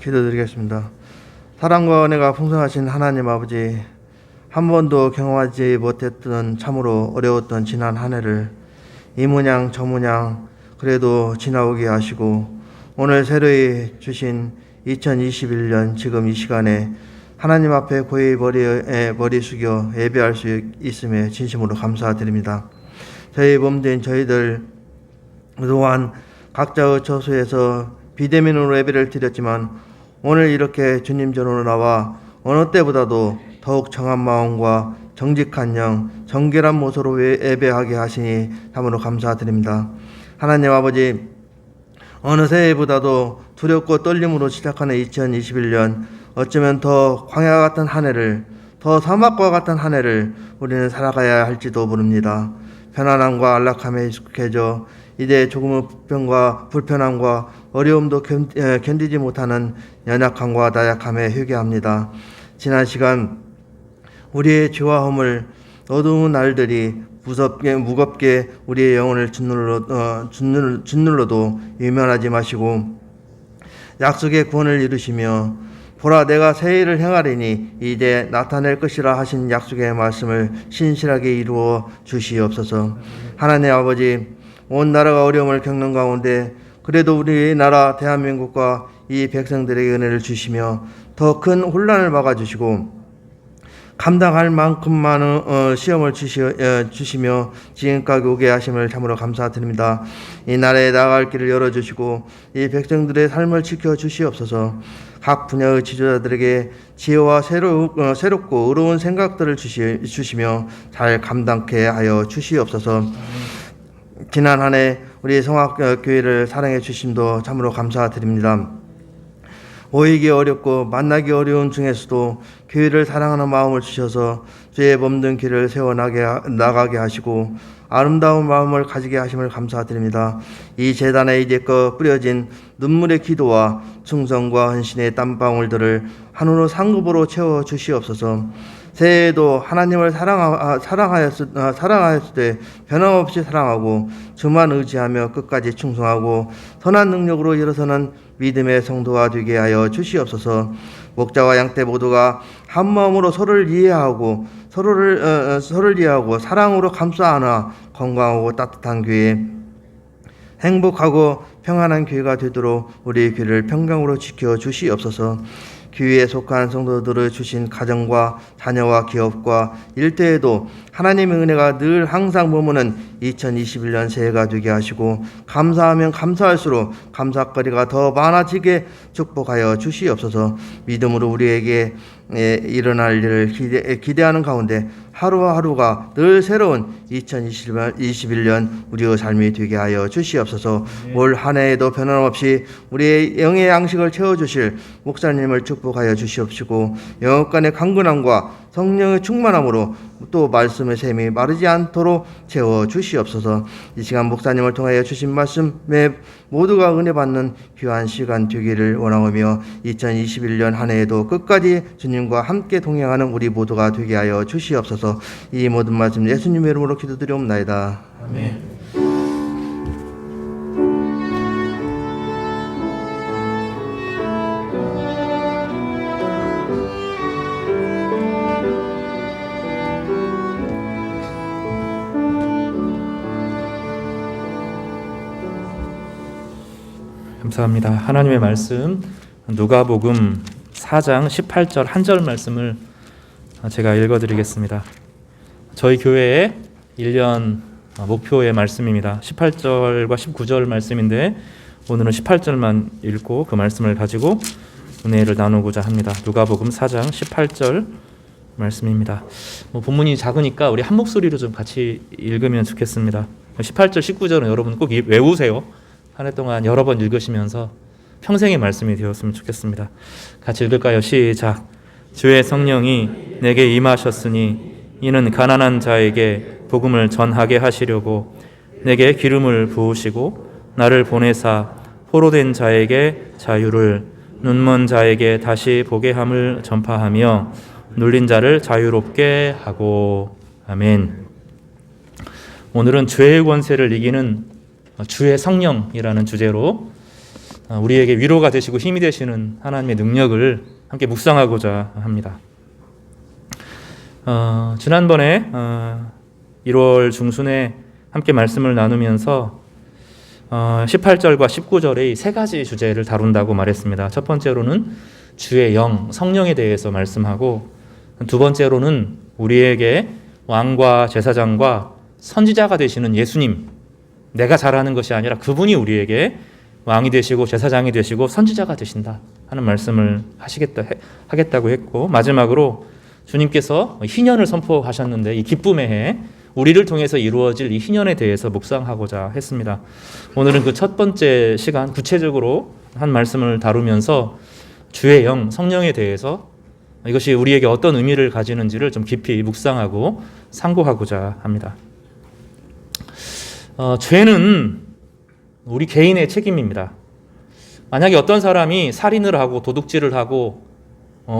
기도드리겠습니다. 사랑과 은혜가 풍성하신 하나님 아버지, 한 번도 경험하지 못했던 참으로 어려웠던 지난 한 해를 이 모양 저 모양 그래도 지나오게 하시고, 오늘 새로이 주신 2021년 지금 이 시간에 하나님 앞에 고이 머리 숙여 예배할 수 있음에 진심으로 감사드립니다. 저희 몸된 저희들 또한 각자의 처소에서 비대면으로 예배를 드렸지만, 오늘 이렇게 주님 전으로 나와 어느 때보다도 더욱 정한 마음과 정직한 영, 정결한 모습으로 예배하게 하시니 참으로 감사드립니다. 하나님 아버지, 어느 새해보다도 두렵고 떨림으로 시작하는 2021년, 어쩌면 더 광야 같은 한 해를, 더 사막과 같은 한 해를 우리는 살아가야 할지도 모릅니다. 편안함과 안락함에 익숙해져 이제 조금의 불편함과 어려움도 견디지 못하는 연약함과 나약함에 회개합니다. 지난 시간 우리의 죄와 허물, 어두운 날들이 무겁게 우리의 영혼을 짓눌러도 유면하지 마시고 약속의 구원을 이루시며, 보라 내가 새 일을 행하리니 이제 나타낼 것이라 하신 약속의 말씀을 신실하게 이루어 주시옵소서. 하나님 아버지, 온 나라가 어려움을 겪는 가운데 그래도 우리 나라 대한민국과 이 백성들에게 은혜를 주시며 더 큰 혼란을 막아주시고 감당할 만큼만의 시험을 주시며 지금까지 오게 하심을 참으로 감사드립니다. 이 나라에 나아갈 길을 열어주시고 이 백성들의 삶을 지켜주시옵소서. 각 분야의 지도자들에게 지혜와 새롭고 의로운 생각들을 주시며 잘 감당케 하여 주시옵소서. 지난 한 해 우리 성악교회를 사랑해 주심도 참으로 감사드립니다. 모이기 어렵고 만나기 어려운 중에서도 교회를 사랑하는 마음을 주셔서 주의 몸든 길을 세워나가게 하시고 아름다운 마음을 가지게 하심을 감사드립니다. 이 재단에 이제껏 뿌려진 눈물의 기도와 충성과 헌신의 땀방울들을 하늘로 상급으로 채워 주시옵소서. 새해에도 하나님을 사랑하였을 때 변함없이 사랑하고 주만 의지하며 끝까지 충성하고 선한 능력으로 일어서는 믿음의 성도가 되게 하여 주시옵소서. 목자와 양떼 모두가 한 마음으로 서로를 이해하고 사랑으로 감싸 안아 건강하고 따뜻한 교회, 행복하고 평안한 교회가 되도록 우리의 교회를 평강으로 지켜 주시옵소서. 교회에 속한 성도들을 주신 가정과 자녀와 기업과 일터에도 하나님의 은혜가 늘 항상 머무는 2021년 새해가 되게 하시고, 감사하면 감사할수록 감사거리가 더 많아지게 축복하여 주시옵소서. 믿음으로 우리에게 일어날 일을 기대하는 가운데 하루하루가 늘 새로운 2021년 우리의 삶이 되게 하여 주시옵소서. 올 한 해에도 변함없이 우리의 영의 양식을 채워주실 목사님을 축복하여 주시옵시고, 영업간의 강건함과 성령의 충만함으로 또 말씀의 샘이 마르지 않도록 채워 주시옵소서. 이 시간 목사님을 통하여 주신 말씀에 모두가 은혜 받는 귀한 시간 되기를 원하오며, 2021년 한 해에도 끝까지 주님과 함께 동행하는 우리 모두가 되게 하여 주시옵소서. 이 모든 말씀 예수님의 이름으로 기도드리옵나이다. 아멘. 감사합니다. 하나님의 말씀 누가복음 4장 18절 한 절 말씀을 제가 읽어드리겠습니다. 저희 교회의 1년 목표의 말씀입니다. 18절과 19절 말씀인데 오늘은 18절만 읽고 그 말씀을 가지고 은혜를 나누고자 합니다. 누가복음 4장 18절 말씀입니다. 본문이 작으니까 우리 한 목소리로 좀 같이 읽으면 좋겠습니다. 18절 19절은 여러분 꼭 외우세요. 한 해 동안 여러 번 읽으시면서 평생의 말씀이 되었으면 좋겠습니다. 같이 읽을까요? 시작. 주의 성령이 내게 임하셨으니 이는 가난한 자에게 복음을 전하게 하시려고 내게 기름을 부으시고 나를 보내사 포로된 자에게 자유를, 눈먼 자에게 다시 보게 함을 전파하며 눌린 자를 자유롭게 하고. 아멘. 오늘은 죄의 권세를 이기는 주의 성령이라는 주제로 우리에게 위로가 되시고 힘이 되시는 하나님의 능력을 함께 묵상하고자 합니다. 지난번에 1월 중순에 함께 말씀을 나누면서 18절과 19절의 세 가지 주제를 다룬다고 말했습니다. 첫 번째로는 주의 영, 성령에 대해서 말씀하고, 두 번째로는 우리에게 왕과 제사장과 선지자가 되시는 예수님, 내가 잘하는 것이 아니라 그분이 우리에게 왕이 되시고 제사장이 되시고 선지자가 되신다 하는 말씀을 하겠다고 했고, 마지막으로 주님께서 희년을 선포하셨는데 이 기쁨의 해, 우리를 통해서 이루어질 이 희년에 대해서 묵상하고자 했습니다. 오늘은 그 첫 번째 시간 구체적으로 한 말씀을 다루면서 주의 영, 성령에 대해서 이것이 우리에게 어떤 의미를 가지는지를 좀 깊이 묵상하고 상고하고자 합니다. 죄는 우리 개인의 책임입니다. 만약에 어떤 사람이 살인을 하고 도둑질을 하고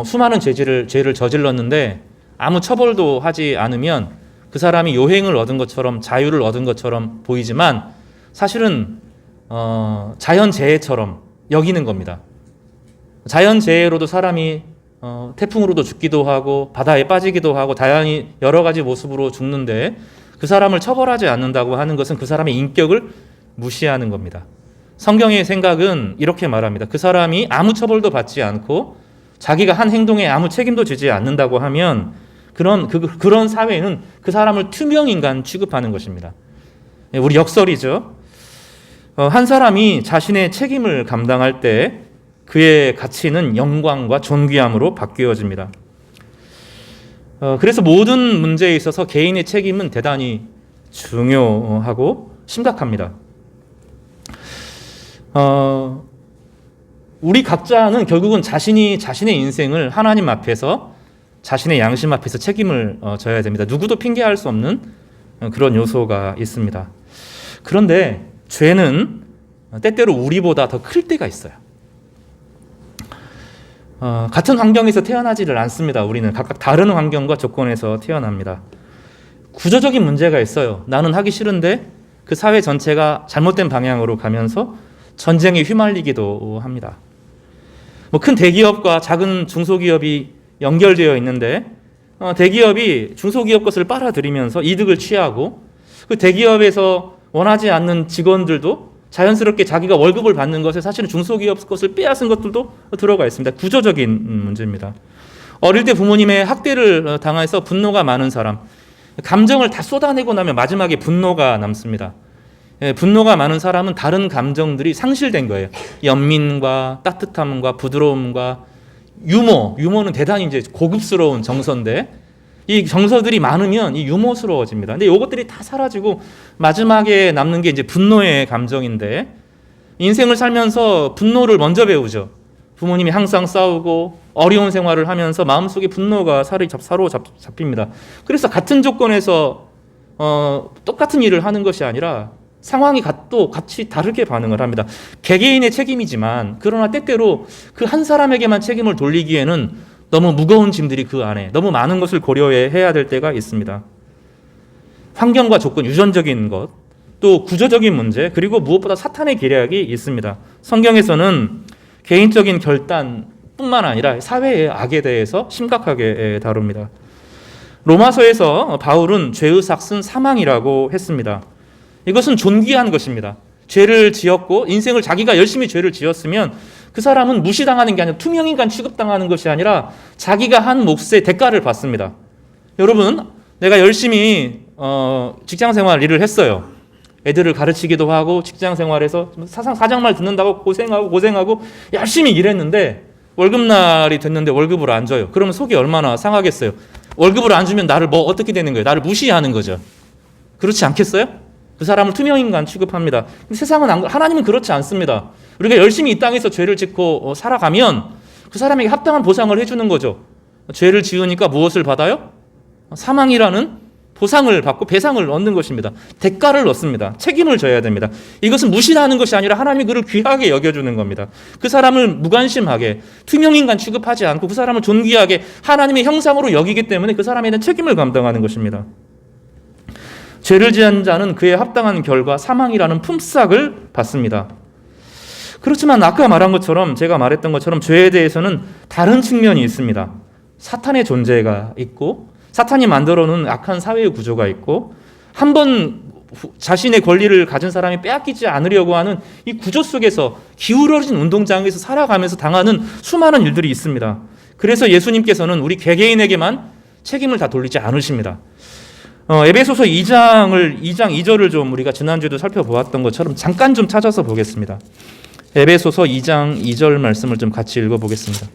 수많은 죄를 저질렀는데 아무 처벌도 하지 않으면 그 사람이 요행을 얻은 것처럼, 자유를 얻은 것처럼 보이지만 사실은 자연재해처럼 여기는 겁니다. 자연재해로도 사람이 태풍으로도 죽기도 하고 바다에 빠지기도 하고 다양히 여러 가지 모습으로 죽는데, 그 사람을 처벌하지 않는다고 하는 것은 그 사람의 인격을 무시하는 겁니다. 성경의 생각은 이렇게 말합니다. 그 사람이 아무 처벌도 받지 않고 자기가 한 행동에 아무 책임도 지지 않는다고 하면 그런 사회는 그 사람을 투명인간 취급하는 것입니다. 우리 역설이죠. 한 사람이 자신의 책임을 감당할 때 그의 가치는 영광과 존귀함으로 바뀌어집니다. 그래서 모든 문제에 있어서 개인의 책임은 대단히 중요하고 심각합니다. 우리 각자는 결국은 자신의 인생을 하나님 앞에서, 자신의 양심 앞에서 책임을 져야 됩니다. 누구도 핑계할 수 없는 그런 요소가 있습니다. 그런데 죄는 때때로 우리보다 더 클 때가 있어요. 같은 환경에서 태어나지를 않습니다. 우리는 각각 다른 환경과 조건에서 태어납니다. 구조적인 문제가 있어요. 나는 하기 싫은데 그 사회 전체가 잘못된 방향으로 가면서 전쟁에 휘말리기도 합니다. 큰 대기업과 작은 중소기업이 연결되어 있는데 대기업이 중소기업 것을 빨아들이면서 이득을 취하고, 그 대기업에서 원하지 않는 직원들도 자연스럽게 자기가 월급을 받는 것에 사실은 중소기업 것을 빼앗은 것들도 들어가 있습니다. 구조적인 문제입니다. 어릴 때 부모님의 학대를 당해서 분노가 많은 사람, 감정을 다 쏟아내고 나면 마지막에 분노가 남습니다. 분노가 많은 사람은 다른 감정들이 상실된 거예요. 연민과 따뜻함과 부드러움과 유머는 대단히 이제 고급스러운 정서인데, 이 정서들이 많으면 이 유머스러워집니다. 근데 이것들이 다 사라지고 마지막에 남는 게 이제 분노의 감정인데, 인생을 살면서 분노를 먼저 배우죠. 부모님이 항상 싸우고 어려운 생활을 하면서 마음속에 분노가 사로잡힙니다. 그래서 같은 조건에서 똑같은 일을 하는 것이 아니라 상황이 또 같이 다르게 반응을 합니다. 개개인의 책임이지만, 그러나 때때로 그 한 사람에게만 책임을 돌리기에는 너무 무거운 짐들이 그 안에, 너무 많은 것을 고려해야 될 때가 있습니다. 환경과 조건, 유전적인 것, 또 구조적인 문제, 그리고 무엇보다 사탄의 계략이 있습니다. 성경에서는 개인적인 결단뿐만 아니라 사회의 악에 대해서 심각하게 다룹니다. 로마서에서 바울은 죄의 삭은 사망이라고 했습니다. 이것은 존귀한 것입니다. 죄를 지었고 인생을 자기가 열심히 죄를 지었으면 그 사람은 무시당하는 게 아니라 투명인간 취급당하는 것이 아니라 자기가 한 몫의 대가를 받습니다. 여러분, 내가 열심히 직장생활 일을 했어요. 애들을 가르치기도 하고 직장생활에서 사장말 듣는다고 고생하고 열심히 일했는데 월급날이 됐는데 월급을 안 줘요. 그러면 속이 얼마나 상하겠어요. 월급을 안 주면 나를 어떻게 되는 거예요? 나를 무시하는 거죠. 그렇지 않겠어요? 그 사람을 투명인간 취급합니다. 근데 세상은 하나님은 그렇지 않습니다. 우리가 열심히 이 땅에서 죄를 짓고 살아가면 그 사람에게 합당한 보상을 해주는 거죠. 죄를 지으니까 무엇을 받아요? 사망이라는 보상을 받고 배상을 얻는 것입니다. 대가를 얻습니다. 책임을 져야 됩니다. 이것은 무시하는 것이 아니라 하나님이 그를 귀하게 여겨주는 겁니다. 그 사람을 무관심하게 투명인간 취급하지 않고 그 사람을 존귀하게 하나님의 형상으로 여기기 때문에 그 사람에 대한 책임을 감당하는 것입니다. 죄를 지은 자는 그에 합당한 결과 사망이라는 품삯을 받습니다. 그렇지만 아까 말한 것처럼, 제가 말했던 것처럼 죄에 대해서는 다른 측면이 있습니다. 사탄의 존재가 있고, 사탄이 만들어 놓은 악한 사회의 구조가 있고, 한번 자신의 권리를 가진 사람이 빼앗기지 않으려고 하는 이 구조 속에서 기울어진 운동장에서 살아가면서 당하는 수많은 일들이 있습니다. 그래서 예수님께서는 우리 개개인에게만 책임을 다 돌리지 않으십니다. 에베소서 2장 2절을 좀 우리가 지난주에도 살펴보았던 것처럼 잠깐 좀 찾아서 보겠습니다. 에베소서 2장 2절 말씀을 좀 같이 읽어보겠습니다.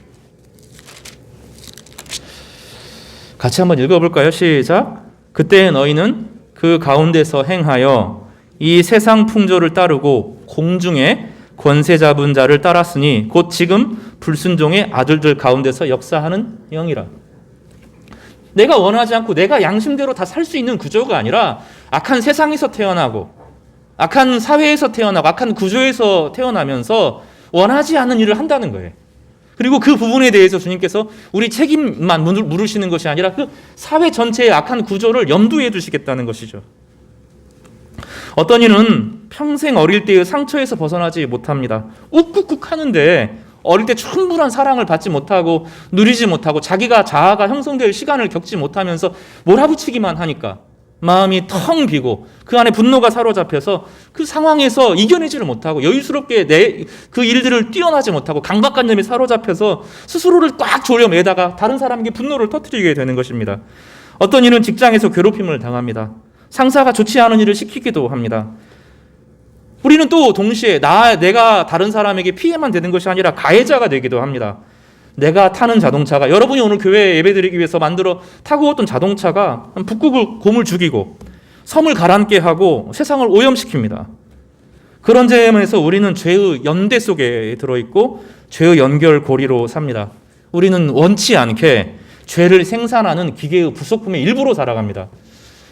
같이 한번 읽어볼까요? 시작. 그때 너희는 그 가운데서 행하여 이 세상 풍조를 따르고 공중의 권세 잡은 자를 따랐으니 곧 지금 불순종의 아들들 가운데서 역사하는 영이라. 내가 원하지 않고 내가 양심대로 다 살 수 있는 구조가 아니라 악한 세상에서 태어나고 악한 사회에서 태어나고 악한 구조에서 태어나면서 원하지 않는 일을 한다는 거예요. 그리고 그 부분에 대해서 주님께서 우리 책임만 물으시는 것이 아니라 그 사회 전체의 악한 구조를 염두에 두시겠다는 것이죠. 어떤 이는 평생 어릴 때의 상처에서 벗어나지 못합니다. 욱욱욱 하는데 어릴 때 충분한 사랑을 받지 못하고 누리지 못하고 자아가 형성될 시간을 겪지 못하면서 몰아붙이기만 하니까 마음이 텅 비고 그 안에 분노가 사로잡혀서 그 상황에서 이겨내지를 못하고 여유스럽게 그 일들을 뛰어나지 못하고 강박관념에 사로잡혀서 스스로를 꽉 조여 매다가 다른 사람에게 분노를 터뜨리게 되는 것입니다. 어떤 이는 직장에서 괴롭힘을 당합니다. 상사가 좋지 않은 일을 시키기도 합니다. 우리는 또 동시에 내가 다른 사람에게 피해만 되는 것이 아니라 가해자가 되기도 합니다. 내가 타는 자동차가, 여러분이 오늘 교회에 예배드리기 위해서 타고 왔던 자동차가 북극을 곰을 죽이고 섬을 가라앉게 하고 세상을 오염시킵니다. 그런 점에서 우리는 죄의 연대 속에 들어있고 죄의 연결고리로 삽니다. 우리는 원치 않게 죄를 생산하는 기계의 부속품의 일부로 살아갑니다.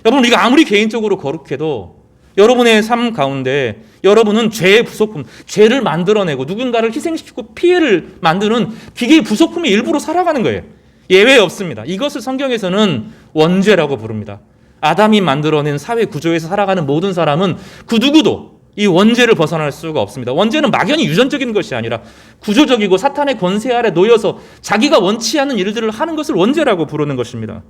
여러분, 우리가 아무리 개인적으로 거룩해도 여러분의 삶 가운데 여러분은 죄의 부속품, 죄를 만들어내고 누군가를 희생시키고 피해를 만드는 기계의 부속품의 일부로 살아가는 거예요. 예외 없습니다. 이것을 성경에서는 원죄라고 부릅니다. 아담이 만들어낸 사회 구조에서 살아가는 모든 사람은 그 누구도 이 원죄를 벗어날 수가 없습니다. 원죄는 막연히 유전적인 것이 아니라 구조적이고 사탄의 권세 아래 놓여서 자기가 원치 않는 일들을 하는 것을 원죄라고 부르는 것입니다.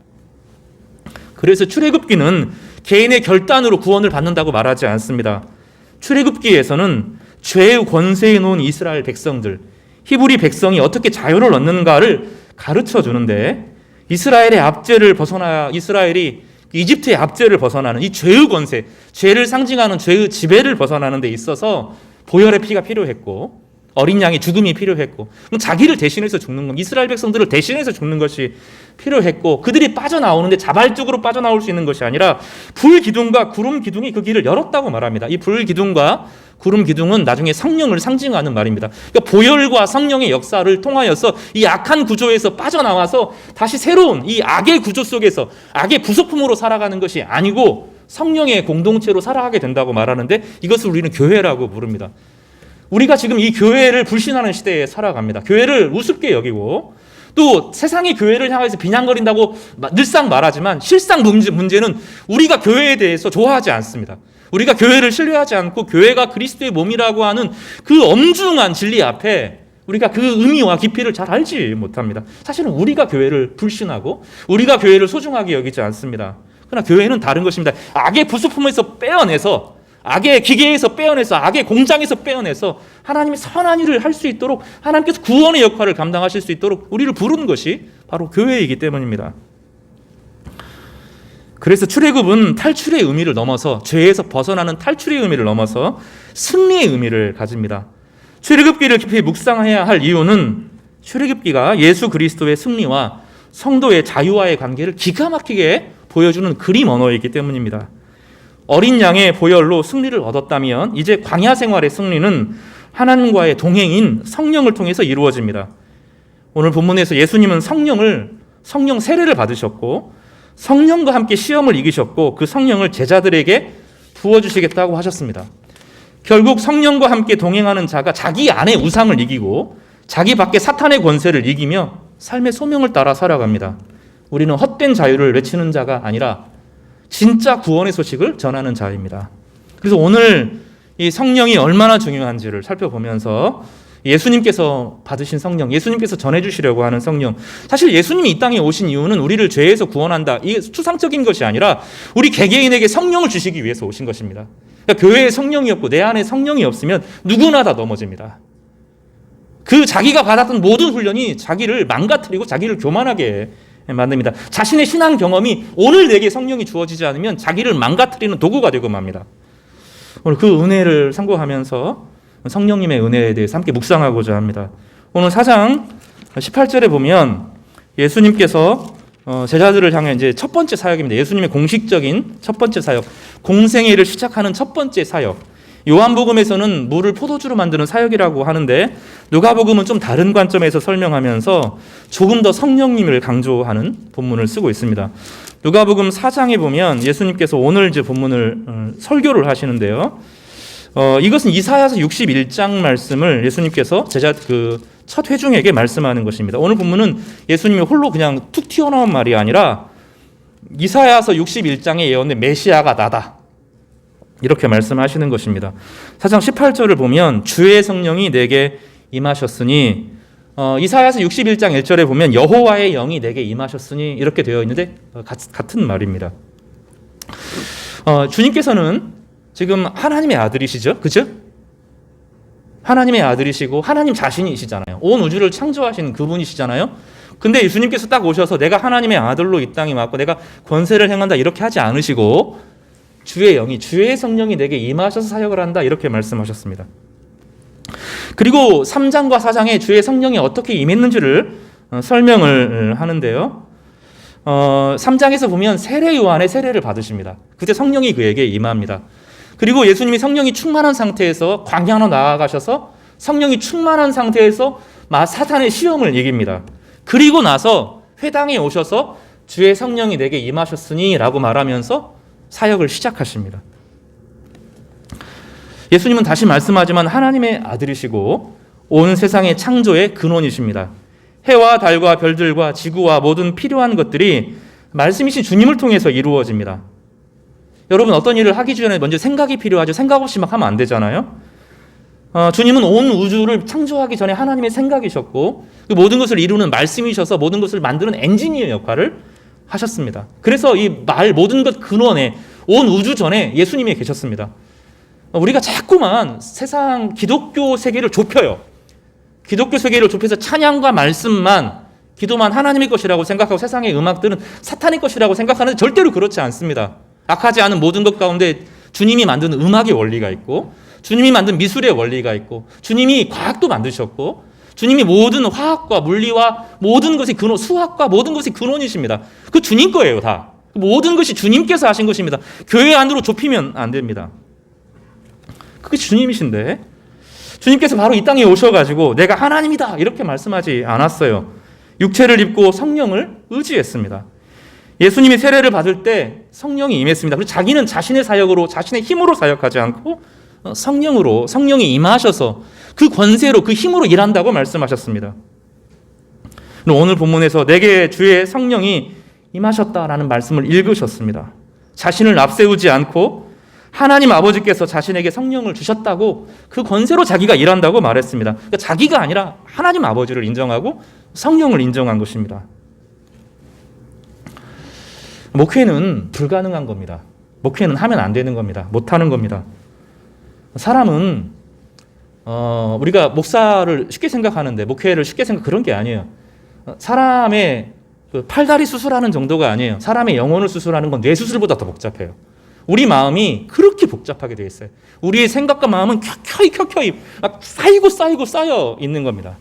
그래서 출애굽기는 개인의 결단으로 구원을 받는다고 말하지 않습니다. 출애굽기에서는 죄의 권세에 놓은 이스라엘 백성들, 히브리 백성이 어떻게 자유를 얻는가를 가르쳐 주는데, 이스라엘이 이집트의 압제를 벗어나는 이 죄의 권세, 죄를 상징하는 죄의 지배를 벗어나는 데 있어서 보혈의 피가 필요했고 어린 양의 죽음이 필요했고, 자기를 대신해서 죽는 것, 이스라엘 백성들을 대신해서 죽는 것이 필요했고, 그들이 빠져나오는데 자발적으로 빠져나올 수 있는 것이 아니라 불기둥과 구름기둥이 그 길을 열었다고 말합니다. 이 불기둥과 구름기둥은 나중에 성령을 상징하는 말입니다. 그러니까 보혈과 성령의 역사를 통하여서 이 악한 구조에서 빠져나와서 다시 새로운 이 악의 구조 속에서 악의 부속품으로 살아가는 것이 아니고 성령의 공동체로 살아가게 된다고 말하는데, 이것을 우리는 교회라고 부릅니다. 우리가 지금 이 교회를 불신하는 시대에 살아갑니다. 교회를 우습게 여기고 또 세상이 교회를 향해서 비난거린다고 늘상 말하지만 실상 문제는 우리가 교회에 대해서 좋아하지 않습니다. 우리가 교회를 신뢰하지 않고 교회가 그리스도의 몸이라고 하는 그 엄중한 진리 앞에 우리가 그 의미와 깊이를 잘 알지 못합니다. 사실은 우리가 교회를 불신하고 우리가 교회를 소중하게 여기지 않습니다. 그러나 교회는 다른 것입니다. 악의 부속품에서 빼어내서, 악의 기계에서 빼어내서, 악의 공장에서 빼어내서 하나님이 선한 일을 할 수 있도록, 하나님께서 구원의 역할을 감당하실 수 있도록 우리를 부르는 것이 바로 교회이기 때문입니다. 그래서 출애굽은 탈출의 의미를 넘어서, 죄에서 벗어나는 탈출의 의미를 넘어서 승리의 의미를 가집니다. 출애굽기를 깊이 묵상해야 할 이유는 출애굽기가 예수 그리스도의 승리와 성도의 자유와의 관계를 기가 막히게 보여주는 그림 언어이기 때문입니다. 어린 양의 보혈로 승리를 얻었다면 이제 광야 생활의 승리는 하나님과의 동행인 성령을 통해서 이루어집니다. 오늘 본문에서 예수님은 성령 세례를 받으셨고 성령과 함께 시험을 이기셨고 그 성령을 제자들에게 부어주시겠다고 하셨습니다. 결국 성령과 함께 동행하는 자가 자기 안의 우상을 이기고 자기 밖에 사탄의 권세를 이기며 삶의 소명을 따라 살아갑니다. 우리는 헛된 자유를 외치는 자가 아니라 진짜 구원의 소식을 전하는 자입니다. 그래서 오늘 이 성령이 얼마나 중요한지를 살펴보면서 예수님께서 받으신 성령, 예수님께서 전해주시려고 하는 성령, 사실 예수님이 이 땅에 오신 이유는 우리를 죄에서 구원한다, 이게 추상적인 것이 아니라 우리 개개인에게 성령을 주시기 위해서 오신 것입니다. 그러니까 교회에 성령이 없고 내 안에 성령이 없으면 누구나 다 넘어집니다. 그 자기가 받았던 모든 훈련이 자기를 망가뜨리고 자기를 교만하게 만듭니다. 자신의 신앙 경험이 오늘 내게 성령이 주어지지 않으면 자기를 망가뜨리는 도구가 되고 맙니다. 오늘 그 은혜를 상고하면서 성령님의 은혜에 대해서 함께 묵상하고자 합니다. 오늘 4장 18절에 보면 예수님께서 제자들을 향해 이제 첫 번째 사역입니다. 예수님의 공식적인 첫 번째 사역, 공생애를 시작하는 첫 번째 사역. 요한복음에서는 물을 포도주로 만드는 사역이라고 하는데 누가복음은 좀 다른 관점에서 설명하면서 조금 더 성령님을 강조하는 본문을 쓰고 있습니다. 누가복음 4장에 보면 예수님께서 오늘 이제 본문을 설교를 하시는데요. 이것은 이사야서 61장 말씀을 예수님께서 제자 첫 회중에게 말씀하는 것입니다. 오늘 본문은 예수님이 홀로 그냥 툭 튀어나온 말이 아니라 이사야서 61장에 예언된 메시아가 나다, 이렇게 말씀하시는 것입니다. 4장 18절을 보면 주의 성령이 내게 임하셨으니, 이사야서 61장 1절에 보면 여호와의 영이 내게 임하셨으니 이렇게 되어 있는데 같은 말입니다. 주님께서는 지금 하나님의 아들이시죠, 그죠? 하나님의 아들이시고 하나님 자신이시잖아요. 온 우주를 창조하신 그분이시잖아요. 근데 주님께서 딱 오셔서 내가 하나님의 아들로 이 땅에 왔고 내가 권세를 행한다 이렇게 하지 않으시고 주의 영이, 주의 성령이 내게 임하셔서 사역을 한다, 이렇게 말씀하셨습니다. 그리고 3장과 4장에 주의 성령이 어떻게 임했는지를 설명을 하는데요. 3장에서 보면 세례 요한의 세례를 받으십니다. 그때 성령이 그에게 임합니다. 그리고 예수님이 성령이 충만한 상태에서 광야로 나아가셔서 성령이 충만한 상태에서 사탄의 시험을 이깁니다. 그리고 나서 회당에 오셔서 주의 성령이 내게 임하셨으니 라고 말하면서 사역을 시작하십니다. 예수님은 다시 말씀하지만 하나님의 아들이시고 온 세상의 창조의 근원이십니다. 해와 달과 별들과 지구와 모든 필요한 것들이 말씀이신 주님을 통해서 이루어집니다. 여러분, 어떤 일을 하기 전에 먼저 생각이 필요하죠. 생각 없이 막 하면 안 되잖아요. 주님은 온 우주를 창조하기 전에 하나님의 생각이셨고 그 모든 것을 이루는 말씀이셔서 모든 것을 만드는 엔지니어 역할을 하셨습니다. 그래서 이 모든 것 근원에 온 우주 전에 예수님이 계셨습니다. 우리가 자꾸만 세상 기독교 세계를 좁혀요. 기독교 세계를 좁혀서 찬양과 말씀만, 기도만 하나님의 것이라고 생각하고 세상의 음악들은 사탄의 것이라고 생각하는데 절대로 그렇지 않습니다. 악하지 않은 모든 것 가운데 주님이 만든 음악의 원리가 있고 주님이 만든 미술의 원리가 있고 주님이 과학도 만드셨고 주님이 모든 화학과 물리와 모든 것의 근원, 수학과 모든 것의 근원이십니다. 그 주님 거예요, 다. 모든 것이 주님께서 하신 것입니다. 교회 안으로 좁히면 안 됩니다. 그게 주님이신데 주님께서 바로 이 땅에 오셔가지고 내가 하나님이다 이렇게 말씀하지 않았어요. 육체를 입고 성령을 의지했습니다. 예수님이 세례를 받을 때 성령이 임했습니다. 그리고 자기는 자신의 사역으로, 자신의 힘으로 사역하지 않고 성령으로, 성령이 임하셔서 그 권세로, 그 힘으로 일한다고 말씀하셨습니다. 오늘 본문에서 내게 주의 성령이 임하셨다라는 말씀을 읽으셨습니다. 자신을 앞세우지 않고 하나님 아버지께서 자신에게 성령을 주셨다고 그 권세로 자기가 일한다고 말했습니다. 그러니까 자기가 아니라 하나님 아버지를 인정하고 성령을 인정한 것입니다. 목회는 불가능한 겁니다. 목회는 하면 안 되는 겁니다. 못하는 겁니다. 사람은 우리가 목사를 쉽게 생각하는데 목회를 쉽게 그런 게 아니에요. 사람의 팔다리 수술하는 정도가 아니에요. 사람의 영혼을 수술하는 건 뇌 수술보다 더 복잡해요. 우리 마음이 그렇게 복잡하게 되어 있어요. 우리의 생각과 마음은 켜켜이 막 쌓여 있는 겁니다.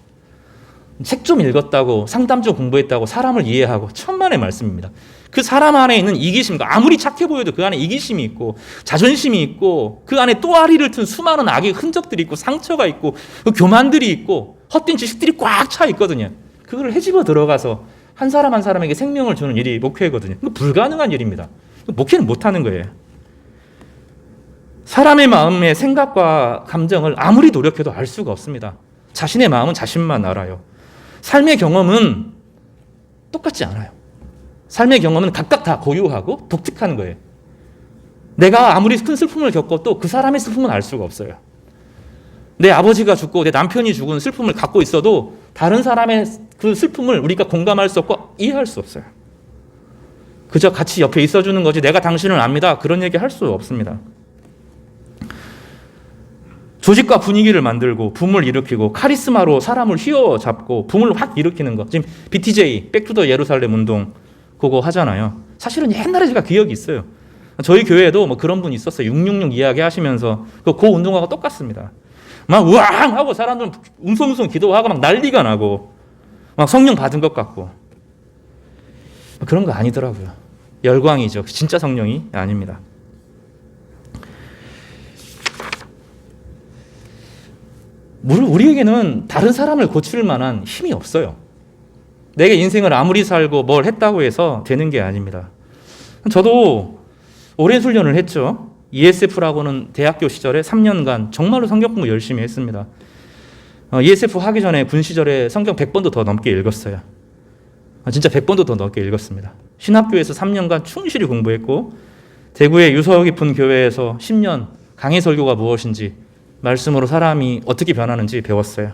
책 좀 읽었다고, 상담 좀 공부했다고 사람을 이해하고 천만의 말씀입니다. 그 사람 안에 있는 이기심과, 아무리 착해 보여도 그 안에 이기심이 있고 자존심이 있고 그 안에 또아리를 튼 수많은 악의 흔적들이 있고 상처가 있고 그 교만들이 있고 헛된 지식들이 꽉 차 있거든요. 그걸 헤집어 들어가서 한 사람 한 사람에게 생명을 주는 일이 목회거든요. 이거 불가능한 일입니다. 목회는 못하는 거예요. 사람의 마음의 생각과 감정을 아무리 노력해도 알 수가 없습니다. 자신의 마음은 자신만 알아요. 삶의 경험은 똑같지 않아요. 삶의 경험은 각각 다 고유하고 독특한 거예요. 내가 아무리 큰 슬픔을 겪어도 그 사람의 슬픔은 알 수가 없어요. 내 아버지가 죽고 내 남편이 죽은 슬픔을 갖고 있어도 다른 사람의 그 슬픔을 우리가 공감할 수 없고 이해할 수 없어요. 그저 같이 옆에 있어주는 거지 내가 당신을 압니다. 그런 얘기 할 수 없습니다. 조직과 분위기를 만들고 붐을 일으키고 카리스마로 사람을 휘어잡고 붐을 확 일으키는 거. 지금 BTJ, 백투더 예루살렘 운동 그거 하잖아요. 사실은 옛날에 제가 기억이 있어요. 저희 교회에도 뭐 그런 분이 있었어요. 666 이야기 하시면서 그 운동하고 똑같습니다. 막 우왕 하고 사람들은 웅성웅성 기도하고 막 난리가 나고 막 성령 받은 것 같고 그런 거 아니더라고요. 열광이죠. 진짜 성령이 아닙니다. 우리에게는 다른 사람을 고칠 만한 힘이 없어요. 내게 인생을 아무리 살고 뭘 했다고 해서 되는 게 아닙니다. 저도 오랜 훈련을 했죠. ESF라고는 대학교 시절에 3년간 정말로 성경 공부 열심히 했습니다. ESF 하기 전에 군 시절에 성경 100번도 더 넘게 읽었어요. 진짜 100번도 더 넘게 읽었습니다. 신학교에서 3년간 충실히 공부했고 대구의 유서 깊은 교회에서 10년 강해 설교가 무엇인지 말씀으로 사람이 어떻게 변하는지 배웠어요.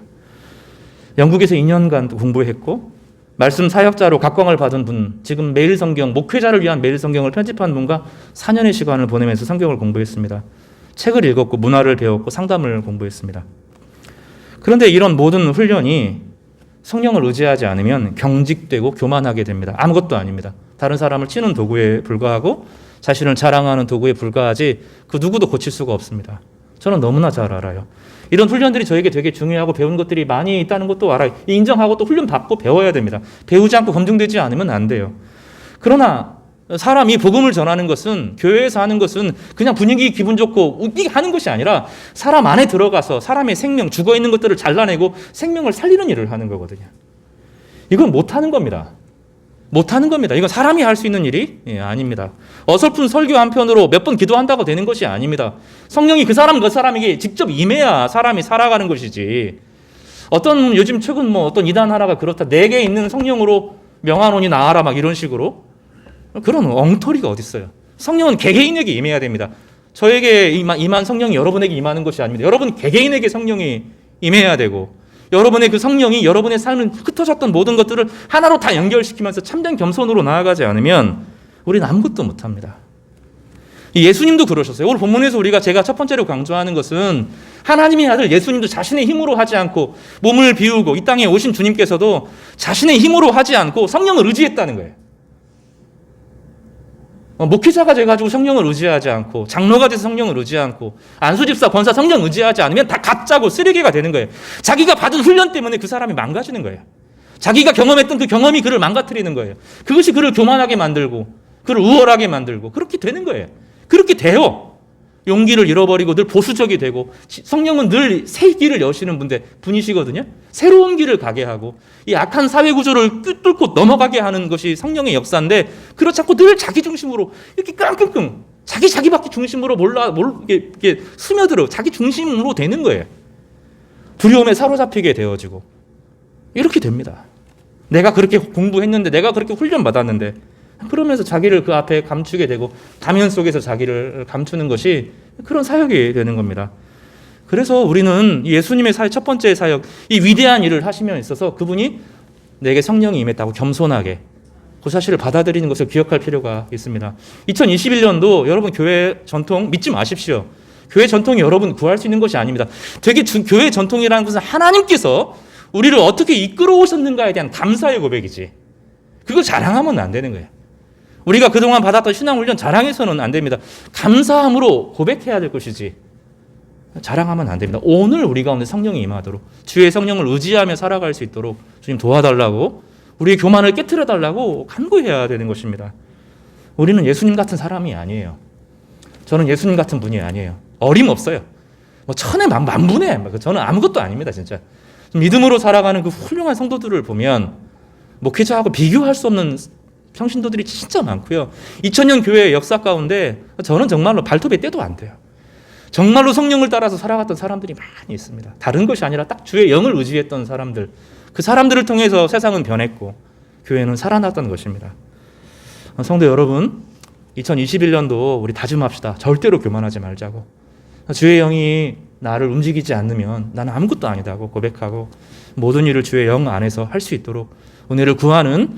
영국에서 2년간 공부했고 말씀 사역자로 각광을 받은 분, 지금 매일 성경, 목회자를 위한 매일 성경을 편집한 분과 4년의 시간을 보내면서 성경을 공부했습니다. 책을 읽었고 문화를 배웠고 상담을 공부했습니다. 그런데 이런 모든 훈련이 성령을 의지하지 않으면 경직되고 교만하게 됩니다. 아무것도 아닙니다. 다른 사람을 치는 도구에 불과하고 자신을 자랑하는 도구에 불과하지 그 누구도 고칠 수가 없습니다. 저는 너무나 잘 알아요. 이런 훈련들이 저에게 되게 중요하고 배운 것들이 많이 있다는 것도 알아요. 인정하고 또 훈련 받고 배워야 됩니다. 배우지 않고 검증되지 않으면 안 돼요. 그러나 사람이 복음을 전하는 것은 교회에서 하는 것은 그냥 분위기 기분 좋고 웃기게 하는 것이 아니라 사람 안에 들어가서 사람의 생명, 죽어있는 것들을 잘라내고 생명을 살리는 일을 하는 거거든요. 이건 못하는 겁니다. 못하는 겁니다. 이건 사람이 할 수 있는 일이 아닙니다. 어설픈 설교 한 편으로 몇 번 기도한다고 되는 것이 아닙니다. 성령이 그 사람에게 직접 임해야 사람이 살아가는 것이지. 어떤 요즘 최근 어떤 이단 하나가 그렇다. 내게 있는 성령으로 명하노니 나아라 막 이런 식으로 그런 엉터리가 어디 있어요. 성령은 개개인에게 임해야 됩니다. 저에게 임한 성령이 여러분에게 임하는 것이 아닙니다. 여러분 개개인에게 성령이 임해야 되고 여러분의 그 성령이 여러분의 삶을 흩어졌던 모든 것들을 하나로 다 연결시키면서 참된 겸손으로 나아가지 않으면 우리는 아무것도 못합니다. 예수님도 그러셨어요. 오늘 본문에서 제가 첫 번째로 강조하는 것은 하나님의 아들 예수님도 자신의 힘으로 하지 않고 몸을 비우고 이 땅에 오신 주님께서도 자신의 힘으로 하지 않고 성령을 의지했다는 거예요. 목회자가 돼가지고 성령을 의지하지 않고 장로가 돼서 성령을 의지하지 않고 안수집사, 권사 성령 의지하지 않으면 다 가짜고 쓰레기가 되는 거예요. 자기가 받은 훈련 때문에 그 사람이 망가지는 거예요. 자기가 경험했던 그 경험이 그를 망가뜨리는 거예요. 그것이 그를 교만하게 만들고 그를 우월하게 만들고 그렇게 되는 거예요. 그렇게 돼요. 용기를 잃어버리고 늘 보수적이 되고 성령은 늘 새 길을 여시는 분이시거든요. 새로운 길을 가게 하고 이 악한 사회 구조를 뚫고 넘어가게 하는 것이 성령의 역사인데 그렇지 않고 늘 자기 중심으로 이렇게 끙끙끙 자기밖에 중심으로 이렇게 스며들어 자기 중심으로 되는 거예요. 두려움에 사로잡히게 되어지고 이렇게 됩니다. 내가 그렇게 공부했는데 내가 그렇게 훈련 받았는데 그러면서 자기를 그 앞에 감추게 되고 가면 속에서 자기를 감추는 것이 그런 사역이 되는 겁니다. 그래서 우리는 예수님의 사역, 첫 번째 사역, 이 위대한 일을 하시며 있어서 그분이 내게 성령이 임했다고 겸손하게 그 사실을 받아들이는 것을 기억할 필요가 있습니다. 2021년도 여러분 교회 전통 믿지 마십시오. 교회 전통이 여러분 구할 수 있는 것이 아닙니다. 되게 교회 전통이라는 것은 하나님께서 우리를 어떻게 이끌어 오셨는가에 대한 감사의 고백이지. 그걸 자랑하면 안 되는 거예요. 우리가 그동안 받았던 신앙훈련 자랑해서는 안 됩니다. 감사함으로 고백해야 될 것이지 자랑하면 안 됩니다. 오늘 우리 가운데 성령이 임하도록 주의 성령을 의지하며 살아갈 수 있도록 주님 도와달라고 우리의 교만을 깨트려달라고 간구해야 되는 것입니다. 우리는 예수님 같은 사람이 아니에요. 저는 예수님 같은 분이 아니에요. 어림없어요. 천에 만분에 저는 아무것도 아닙니다. 진짜 믿음으로 살아가는 그 훌륭한 성도들을 보면 목회자하고 비교할 수 없는 평신도들이 진짜 많고요. 2000년 교회의 역사 가운데 저는 정말로 발톱에 떼도 안 돼요. 정말로 성령을 따라서 살아갔던 사람들이 많이 있습니다. 다른 것이 아니라 딱 주의 영을 의지했던 사람들, 그 사람들을 통해서 세상은 변했고 교회는 살아났던 것입니다. 성도 여러분, 2021년도 우리 다짐합시다. 절대로 교만하지 말자고. 주의 영이 나를 움직이지 않으면 나는 아무것도 아니다고 고백하고 모든 일을 주의 영 안에서 할 수 있도록 은혜를 구하는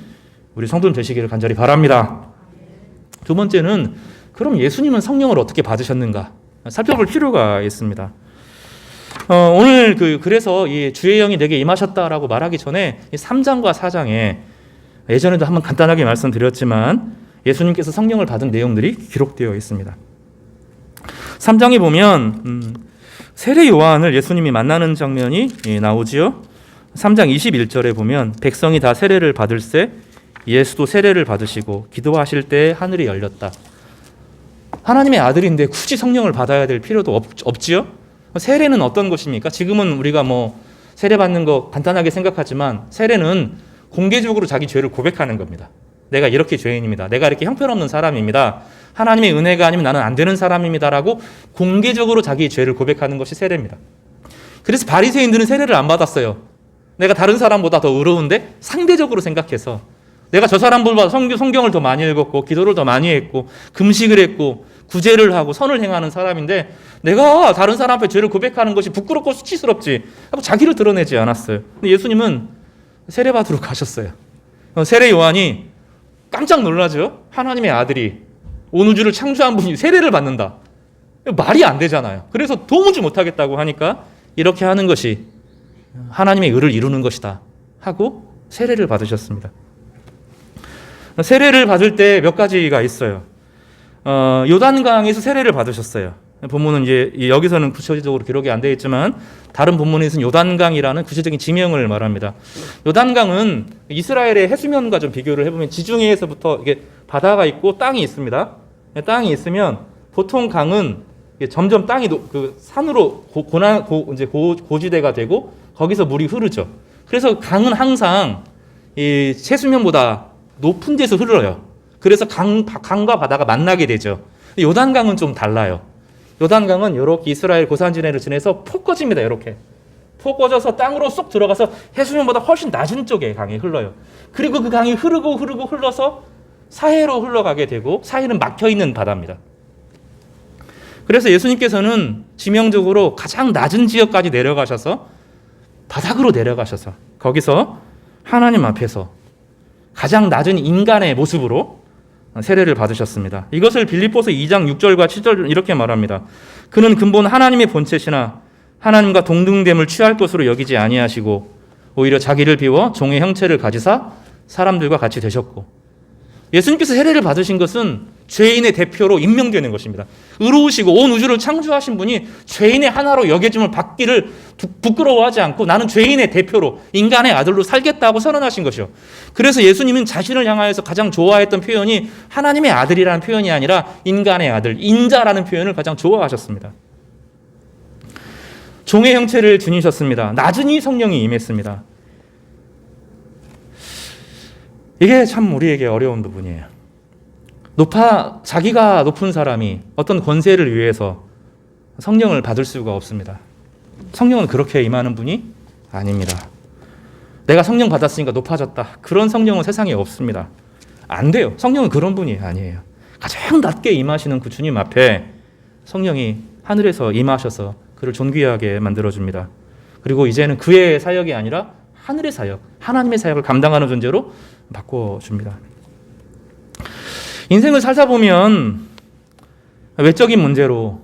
우리 성도님 되시기를 간절히 바랍니다. 두 번째는 그럼 예수님은 성령을 어떻게 받으셨는가 살펴볼 필요가 있습니다. 오늘 그래서 이 주의 영이 내게 임하셨다라고 말하기 전에 3장과 4장에 예전에도 한번 간단하게 말씀드렸지만 예수님께서 성령을 받은 내용들이 기록되어 있습니다. 3장에 보면 세례 요한을 예수님이 만나는 장면이 나오지요. 3장 21절에 보면 백성이 다 세례를 받을새 예수도 세례를 받으시고 기도하실 때 하늘이 열렸다. 하나님의 아들인데 굳이 성령을 받아야 될 필요도 없지요. 세례는 어떤 것입니까? 지금은 우리가 세례 받는 거 간단하게 생각하지만 세례는 공개적으로 자기 죄를 고백하는 겁니다. 내가 이렇게 죄인입니다. 내가 이렇게 형편없는 사람입니다. 하나님의 은혜가 아니면 나는 안 되는 사람입니다라고 공개적으로 자기 죄를 고백하는 것이 세례입니다. 그래서 바리새인들은 세례를 안 받았어요. 내가 다른 사람보다 더 의로운데 상대적으로 생각해서 내가 저 사람보다 성경을 더 많이 읽었고 기도를 더 많이 했고 금식을 했고 구제를 하고 선을 행하는 사람인데 내가 다른 사람 앞에 죄를 고백하는 것이 부끄럽고 수치스럽지 하고 자기를 드러내지 않았어요. 근데 예수님은 세례 받으러 가셨어요. 세례 요한이 깜짝 놀라죠. 하나님의 아들이 온 우주를 창조한 분이 세례를 받는다. 말이 안 되잖아요. 그래서 도무지 못하겠다고 하니까 이렇게 하는 것이 하나님의 의를 이루는 것이다 하고 세례를 받으셨습니다. 세례를 받을 때 몇 가지가 있어요. 요단강에서 세례를 받으셨어요. 본문은 이제 여기서는 구체적으로 기록이 안 되어 있지만 다른 본문에서는 요단강이라는 구체적인 지명을 말합니다. 요단강은 이스라엘의 해수면과 좀 비교를 해보면 지중해에서부터 이게 바다가 있고 땅이 있습니다. 땅이 있으면 보통 강은 점점 땅이 산으로 고지대가 되고 거기서 물이 흐르죠. 그래서 강은 항상 이 해수면보다 높은 데서 흘러요. 그래서 강과 바다가 만나게 되죠. 요단강은 좀 달라요. 요단강은 이렇게 이스라엘 고산지대를 지나서 폭 꺼집니다. 이렇게 폭 꺼져서 땅으로 쏙 들어가서 해수면보다 훨씬 낮은 쪽에 강이 흘러요. 그리고 그 강이 흐르고 흘러서 사해로 흘러가게 되고 사해는 막혀있는 바다입니다. 그래서 예수님께서는 지명적으로 가장 낮은 지역까지 내려가셔서 바닥으로 내려가셔서 거기서 하나님 앞에서 가장 낮은 인간의 모습으로 세례를 받으셨습니다. 이것을 빌립보서 2장 6절과 7절 이렇게 말합니다. 그는 근본 하나님의 본체시나 하나님과 동등됨을 취할 것으로 여기지 아니하시고 오히려 자기를 비워 종의 형체를 가지사 사람들과 같이 되셨고 예수님께서 세례를 받으신 것은 죄인의 대표로 임명되는 것입니다. 의로우시고 온 우주를 창조하신 분이 죄인의 하나로 여겨짐을 받기를 부끄러워하지 않고 나는 죄인의 대표로 인간의 아들로 살겠다고 선언하신 것이요. 그래서 예수님은 자신을 향하여서 가장 좋아했던 표현이 하나님의 아들이라는 표현이 아니라 인간의 아들, 인자라는 표현을 가장 좋아하셨습니다. 종의 형체를 지니셨습니다. 나중에 성령이 임했습니다. 이게 참 우리에게 어려운 부분이에요. 자기가 높은 사람이 어떤 권세를 위해서 성령을 받을 수가 없습니다. 성령은 그렇게 임하는 분이 아닙니다. 내가 성령 받았으니까 높아졌다. 그런 성령은 세상에 없습니다. 안 돼요. 성령은 그런 분이 아니에요. 가장 낮게 임하시는 그 주님 앞에 성령이 하늘에서 임하셔서 그를 존귀하게 만들어줍니다. 그리고 이제는 그의 사역이 아니라 하늘의 사역, 하나님의 사역을 감당하는 존재로 바꿔줍니다. 인생을 살다 보면 외적인 문제로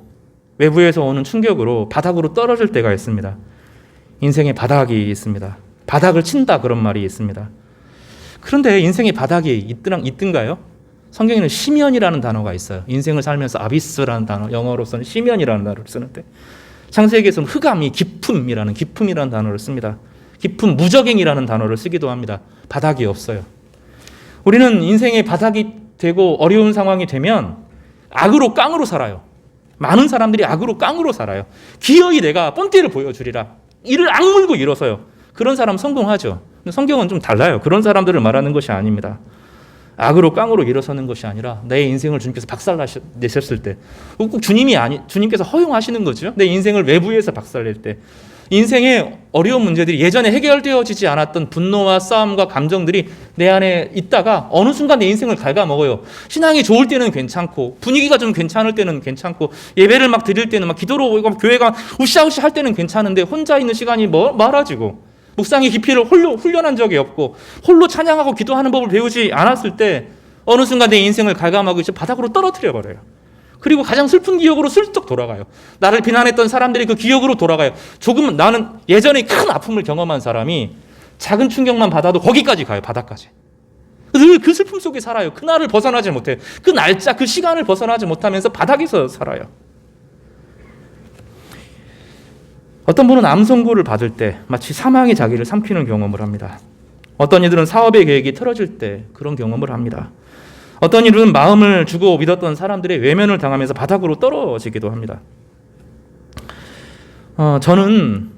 외부에서 오는 충격으로 바닥으로 떨어질 때가 있습니다. 인생의 바닥이 있습니다. 바닥을 친다 그런 말이 있습니다. 그런데 인생의 바닥이 있든가요? 성경에는 시면이라는 단어가 있어요. 인생을 살면서 아비스라는 단어, 영어로서는 시면이라는 단어를 쓰는데 창세기에서는 흑암이 깊음이라는 단어를 씁니다. 깊음, 무적행이라는 단어를 쓰기도 합니다. 바닥이 없어요. 우리는 인생의 바닥이 되고 어려운 상황이 되면 악으로 깡으로 살아요. 많은 사람들이 악으로 깡으로 살아요. 기어이 내가 뻔띠를 보여주리라. 이를 악물고 일어서요. 그런 사람 성공하죠. 근데 성경은 좀 달라요. 그런 사람들을 말하는 것이 아닙니다. 악으로 깡으로 일어서는 것이 아니라 내 인생을 주님께서 박살내셨을 때 꼭 주님께서 허용하시는 거죠. 내 인생을 외부에서 박살낼 때 인생의 어려운 문제들이 예전에 해결되어지지 않았던 분노와 싸움과 감정들이 내 안에 있다가 어느 순간 내 인생을 갉아먹어요. 신앙이 좋을 때는 괜찮고 분위기가 좀 괜찮을 때는 괜찮고 예배를 막 드릴 때는 막 기도로 교회가 으쌰으쌰 할 때는 괜찮은데 혼자 있는 시간이 많아지고 묵상의 깊이를 홀로 훈련한 적이 없고 홀로 찬양하고 기도하는 법을 배우지 않았을 때 어느 순간 내 인생을 갉아먹고 이제 바닥으로 떨어뜨려 버려요. 그리고 가장 슬픈 기억으로 슬쩍 돌아가요. 나를 비난했던 사람들이 그 기억으로 돌아가요. 조금 나는 예전에 큰 아픔을 경험한 사람이 작은 충격만 받아도 거기까지 가요. 바닥까지. 늘 그 슬픔 속에 살아요. 그날을 벗어나지 못해요. 그 날짜, 그 시간을 벗어나지 못하면서 바닥에서 살아요. 어떤 분은 암 선고를 받을 때 마치 사망이 자기를 삼키는 경험을 합니다. 어떤 이들은 사업의 계획이 틀어질 때 그런 경험을 합니다. 어떤 이들은 마음을 주고 믿었던 사람들의 외면을 당하면서 바닥으로 떨어지기도 합니다. 저는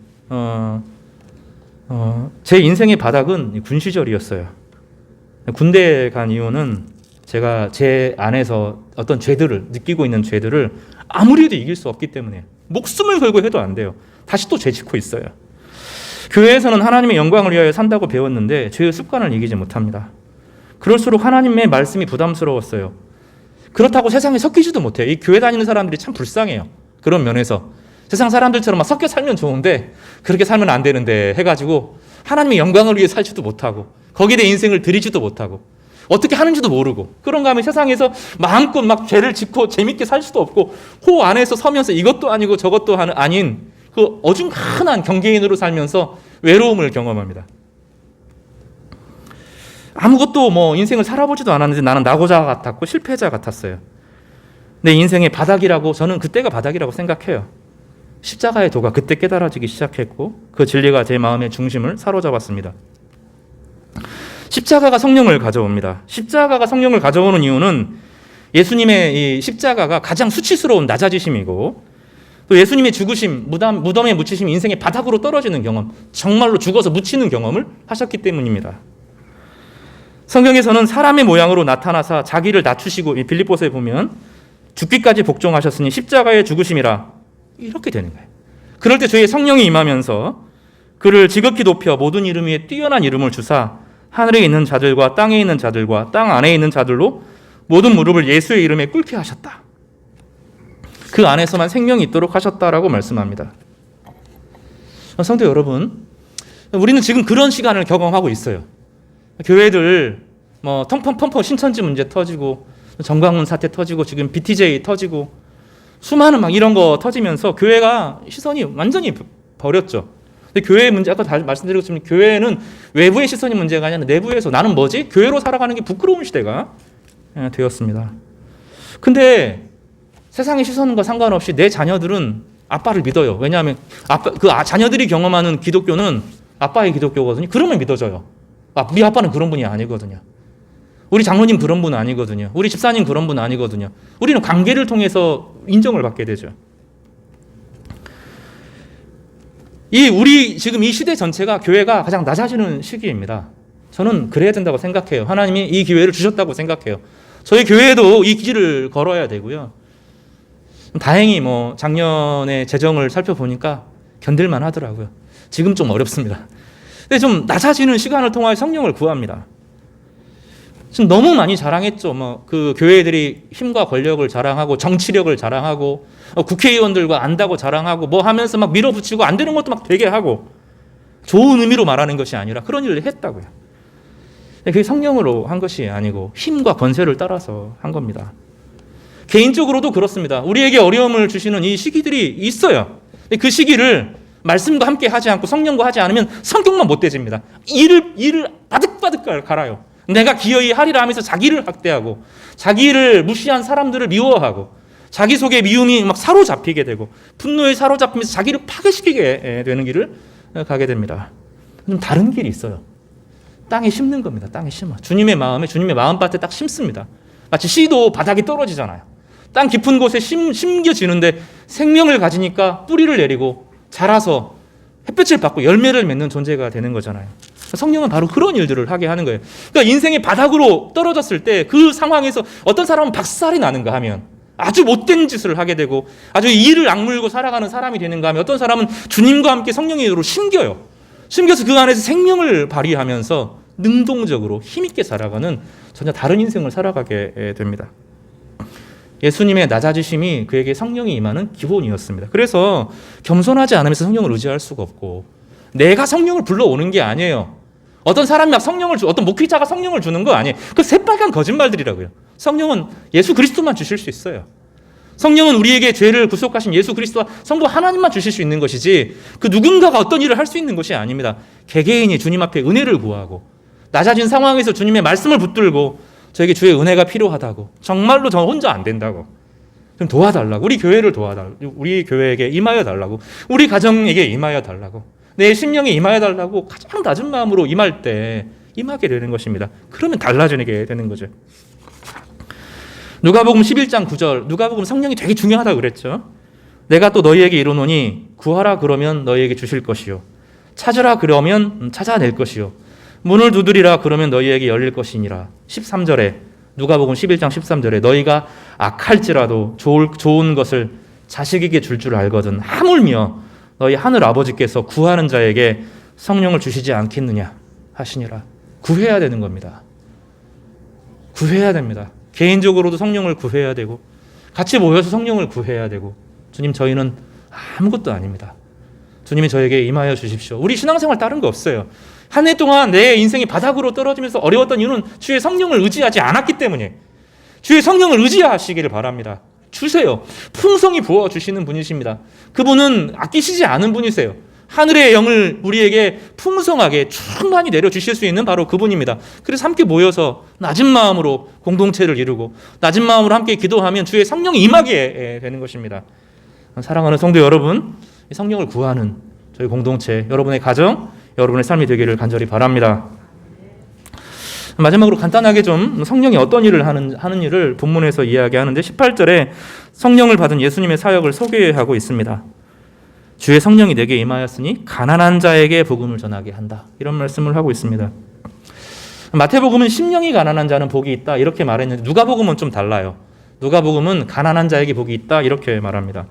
제 인생의 바닥은 군 시절이었어요. 군대에 간 이유는 제가 제 안에서 어떤 죄들을 느끼고 있는 죄들을 아무리 해도 이길 수 없기 때문에 목숨을 걸고 해도 안 돼요. 다시 또 죄 짓고 있어요. 교회에서는 하나님의 영광을 위하여 산다고 배웠는데 죄의 습관을 이기지 못합니다. 그럴수록 하나님의 말씀이 부담스러웠어요. 그렇다고 세상에 섞이지도 못해요. 이 교회 다니는 사람들이 참 불쌍해요. 그런 면에서 세상 사람들처럼 막 섞여 살면 좋은데 그렇게 살면 안 되는데 해가지고 하나님의 영광을 위해 살지도 못하고 거기에 내 인생을 드리지도 못하고 어떻게 하는지도 모르고 그런가 하면 세상에서 마음껏 막 죄를 짓고 재밌게 살 수도 없고 호 안에서 서면서 이것도 아니고 저것도 아닌 그 어중간한 경계인으로 살면서 외로움을 경험합니다. 아무것도 인생을 살아보지도 않았는데 나는 낙오자 같았고 실패자 같았어요. 내 인생의 바닥이라고 저는 그때가 바닥이라고 생각해요. 십자가의 도가 그때 깨달아지기 시작했고 그 진리가 제 마음의 중심을 사로잡았습니다. 십자가가 성령을 가져옵니다. 십자가가 성령을 가져오는 이유는 예수님의 이 십자가가 가장 수치스러운 낮아지심이고 또 예수님의 죽으심, 무덤에 묻히심, 인생의 바닥으로 떨어지는 경험, 정말로 죽어서 묻히는 경험을 하셨기 때문입니다. 성경에서는 사람의 모양으로 나타나사 자기를 낮추시고 이 빌립보서에 보면 죽기까지 복종하셨으니 십자가의 죽으심이라 이렇게 되는 거예요. 그럴 때 저의 성령이 임하면서 그를 지극히 높여 모든 이름 위에 뛰어난 이름을 주사 하늘에 있는 자들과 땅에 있는 자들과 땅 안에 있는 자들로 모든 무릎을 예수의 이름에 꿇게 하셨다. 그 안에서만 생명이 있도록 하셨다라고 말씀합니다. 성도 여러분, 우리는 지금 그런 시간을 경험하고 있어요. 교회들 텅텅 신천지 문제 터지고 정광훈 사태 터지고 지금 BTJ 터지고 수많은 막 이런 거 터지면서 교회가 시선이 완전히 버렸죠. 근데 교회의 문제 아까 말씀드렸지만 교회는 외부의 시선이 문제가 아니라 내부에서 나는 뭐지? 교회로 살아가는 게 부끄러운 시대가 되었습니다. 근데 세상의 시선과 상관없이 내 자녀들은 아빠를 믿어요. 왜냐하면 자녀들이 경험하는 기독교는 아빠의 기독교거든요. 그러면 믿어져요. 우리 아빠는 그런 분이 아니거든요. 우리 장로님 그런 분 아니거든요. 우리 집사님 그런 분 아니거든요. 우리는 관계를 통해서 인정을 받게 되죠. 우리 지금 이 시대 전체가 교회가 가장 낮아지는 시기입니다. 저는 그래야 된다고 생각해요. 하나님이 이 기회를 주셨다고 생각해요. 저희 교회도 이 길을 걸어야 되고요. 다행히 작년에 재정을 살펴보니까 견딜만 하더라고요. 지금 좀 어렵습니다. 근데 좀 낮아지는 시간을 통하여 성령을 구합니다. 지금 너무 많이 자랑했죠. 그 교회들이 힘과 권력을 자랑하고 정치력을 자랑하고 국회의원들과 안다고 자랑하고 하면서 막 밀어붙이고 안 되는 것도 막 되게 하고 좋은 의미로 말하는 것이 아니라 그런 일을 했다고요. 그게 성령으로 한 것이 아니고 힘과 권세를 따라서 한 겁니다. 개인적으로도 그렇습니다. 우리에게 어려움을 주시는 이 시기들이 있어요. 그 시기를 말씀과 함께 하지 않고 성령과 하지 않으면 성격만 못돼집니다. 이를 바득바득 갈아요. 내가 기어이 하리라 하면서 자기를 학대하고 자기를 무시한 사람들을 미워하고 자기 속에 미움이 막 사로잡히게 되고 분노에 사로잡히면서 자기를 파괴시키게 되는 길을 가게 됩니다. 좀 다른 길이 있어요. 땅에 심는 겁니다. 땅에 심어. 주님의 마음밭에 딱 심습니다. 마치 씨도 바닥에 떨어지잖아요. 땅 깊은 곳에 심겨지는데 생명을 가지니까 뿌리를 내리고 자라서 햇볕을 받고 열매를 맺는 존재가 되는 거잖아요. 성령은 바로 그런 일들을 하게 하는 거예요. 그러니까 인생의 바닥으로 떨어졌을 때 그 상황에서 어떤 사람은 박살이 나는가 하면 아주 못된 짓을 하게 되고 아주 이를 악물고 살아가는 사람이 되는가 하면, 어떤 사람은 주님과 함께 성령의 인으로 심겨서 그 안에서 생명을 발휘하면서 능동적으로 힘있게 살아가는 전혀 다른 인생을 살아가게 됩니다. 예수님의 낮아지심이 그에게 성령이 임하는 기본이었습니다. 그래서 겸손하지 않으면서 성령을 의지할 수가 없고, 내가 성령을 불러오는 게 아니에요. 어떤 사람이 막 어떤 목회자가 성령을 주는 거 아니에요. 그 새빨간 거짓말들이라고요. 성령은 예수 그리스도만 주실 수 있어요. 성령은 우리에게 죄를 구속하신 예수 그리스도와 성부 하나님만 주실 수 있는 것이지, 그 누군가가 어떤 일을 할 수 있는 것이 아닙니다. 개개인이 주님 앞에 은혜를 구하고, 낮아진 상황에서 주님의 말씀을 붙들고, 저에게 주의 은혜가 필요하다고, 정말로 저 혼자 안 된다고, 좀 도와달라고, 우리 교회를 도와달라고, 우리 교회에게 임하여 달라고, 우리 가정에게 임하여 달라고, 내 심령에 임하여 달라고 가장 낮은 마음으로 임할 때 임하게 되는 것입니다. 그러면 달라지게 되는 거죠. 누가복음 11장 9절, 누가복음 성령이 되게 중요하다고 그랬죠. 내가 또 너희에게 이르노니 구하라 그러면 너희에게 주실 것이요, 찾으라 그러면 찾아낼 것이요, 문을 두드리라 그러면 너희에게 열릴 것이니라. 13절에, 누가복음 11장 13절에 너희가 악할지라도 좋은 것을 자식에게 줄 알거든 하물며 너희 하늘 아버지께서 구하는 자에게 성령을 주시지 않겠느냐 하시니라. 구해야 되는 겁니다. 구해야 됩니다. 개인적으로도 성령을 구해야 되고, 같이 모여서 성령을 구해야 되고, 주님 저희는 아무것도 아닙니다. 주님이 저에게 임하여 주십시오. 우리 신앙생활 다른 거 없어요. 한 해 동안 내 인생이 바닥으로 떨어지면서 어려웠던 이유는 주의 성령을 의지하지 않았기 때문에, 주의 성령을 의지하시기를 바랍니다. 주세요. 풍성히 부어주시는 분이십니다. 그분은 아끼시지 않은 분이세요. 하늘의 영을 우리에게 풍성하게 충만히 내려주실 수 있는 바로 그분입니다. 그래서 함께 모여서 낮은 마음으로 공동체를 이루고, 낮은 마음으로 함께 기도하면 주의 성령이 임하게 되는 것입니다. 사랑하는 성도 여러분, 성령을 구하는 저희 공동체, 여러분의 가정, 여러분의 삶이 되기를 간절히 바랍니다. 마지막으로 간단하게 좀 성령이 어떤 일을 하는 일을 본문에서 이야기하는데, 18절에 성령을 받은 예수님의 사역을 소개하고 있습니다. 주의 성령이 내게 임하였으니 가난한 자에게 복음을 전하게 한다, 이런 말씀을 하고 있습니다. 마태복음은 심령이 가난한 자는 복이 있다 이렇게 말했는데, 누가복음은 좀 달라요. 누가복음은 가난한 자에게 복이 있다 이렇게 말합니다.